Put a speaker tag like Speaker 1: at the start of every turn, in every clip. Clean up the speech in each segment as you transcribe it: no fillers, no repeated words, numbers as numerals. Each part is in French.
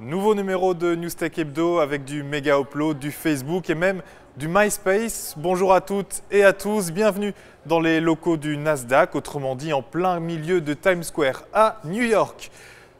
Speaker 1: Nouveau numéro de Newstech Hebdo avec du méga upload, du Facebook et même du MySpace. Bonjour à toutes et à tous, bienvenue dans les locaux du Nasdaq, autrement dit en plein milieu de Times Square à New York.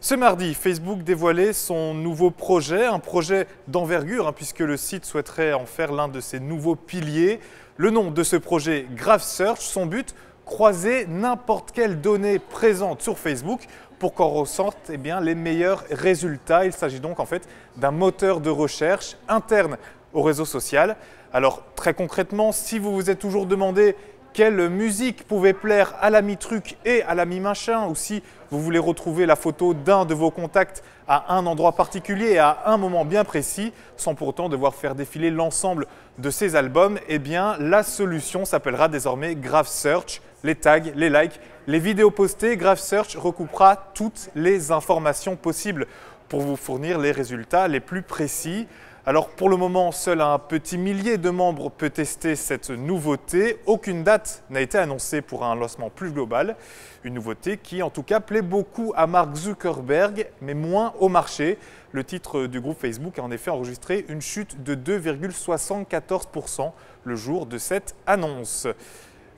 Speaker 1: Ce mardi, Facebook dévoilait son nouveau projet, un projet d'envergure puisque le site souhaiterait en faire l'un de ses nouveaux piliers. Le nom de ce projet, Graph Search, son but, croiser n'importe quelle donnée présente sur Facebook pour qu'on ressorte les meilleurs résultats. Il s'agit donc en fait d'un moteur de recherche interne au réseau social. Alors très concrètement, si vous vous êtes toujours demandé quelle musique pouvait plaire à l'ami truc et à l'ami machin, ou si vous voulez retrouver la photo d'un de vos contacts à un endroit particulier et à un moment bien précis, sans pour autant devoir faire défiler l'ensemble de ces albums, eh bien la solution s'appellera désormais Graph Search. Les tags, les likes, les vidéos postées, Graph Search recoupera toutes les informations possibles pour vous fournir les résultats les plus précis. Alors pour le moment, seul un petit millier de membres peut tester cette nouveauté. Aucune date n'a été annoncée pour un lancement plus global. Une nouveauté qui en tout cas plaît beaucoup à Mark Zuckerberg, mais moins au marché. Le titre du groupe Facebook a en effet enregistré une chute de 2,74% le jour de cette annonce.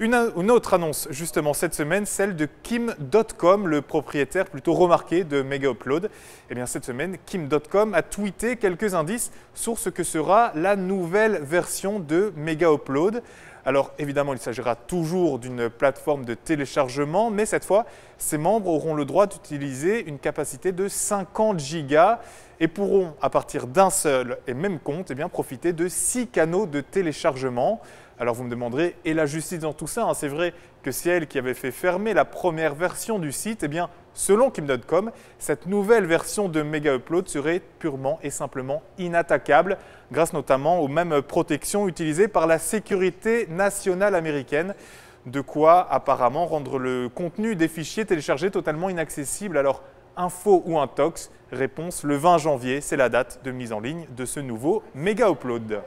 Speaker 1: Une autre annonce justement cette semaine, celle de Kim.com, le propriétaire plutôt remarqué de Mega Upload. Eh bien cette semaine, Kim.com a tweeté quelques indices sur ce que sera la nouvelle version de Mega Upload. Alors évidemment, il s'agira toujours d'une plateforme de téléchargement, mais cette fois, ses membres auront le droit d'utiliser une capacité de 50 gigas et pourront, à partir d'un seul et même compte, profiter de 6 canaux de téléchargement. Alors vous me demanderez, et la justice dans tout ça, c'est vrai que c'est elle qui avait fait fermer la première version du site. Eh bien, selon Kim.com, cette nouvelle version de Mega Upload serait purement et simplement inattaquable, grâce notamment aux mêmes protections utilisées par la sécurité nationale américaine. De quoi apparemment rendre le contenu des fichiers téléchargés totalement inaccessible. Alors, info ou intox? Réponse le 20 janvier, c'est la date de mise en ligne de ce nouveau Mega Upload.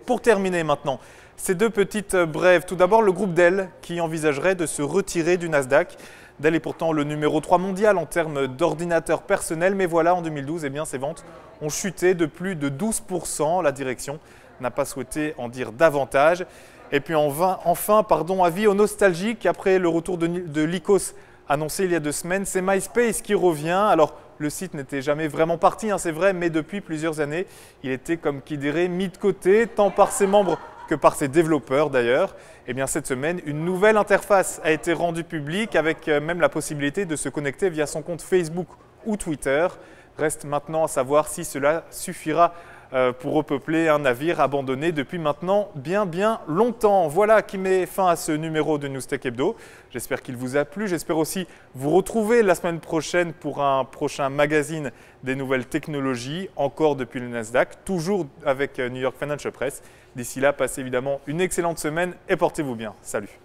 Speaker 1: Pour terminer maintenant, ces deux petites brèves. Tout d'abord, le groupe Dell qui envisagerait de se retirer du Nasdaq. Dell est pourtant le numéro 3 mondial en termes d'ordinateurs personnels, mais voilà, en 2012, ses ventes ont chuté de plus de 12%. La direction n'a pas souhaité en dire davantage. Et puis enfin, avis aux nostalgiques, après le retour de Lycos annoncé il y a 2 semaines, c'est MySpace qui revient. Alors, le site n'était jamais vraiment parti, c'est vrai, mais depuis plusieurs années, il était comme qui dirait mis de côté, tant par ses membres que par ses développeurs d'ailleurs. Eh bien cette semaine, une nouvelle interface a été rendue publique avec même la possibilité de se connecter via son compte Facebook ou Twitter. Reste maintenant à savoir si cela suffira pour repeupler un navire abandonné depuis maintenant bien longtemps. Voilà qui met fin à ce numéro de Newstech Hebdo. J'espère qu'il vous a plu. J'espère aussi vous retrouver la semaine prochaine pour un prochain magazine des nouvelles technologies, encore depuis le Nasdaq, toujours avec New York Financial Press. D'ici là, passez évidemment une excellente semaine et portez-vous bien. Salut!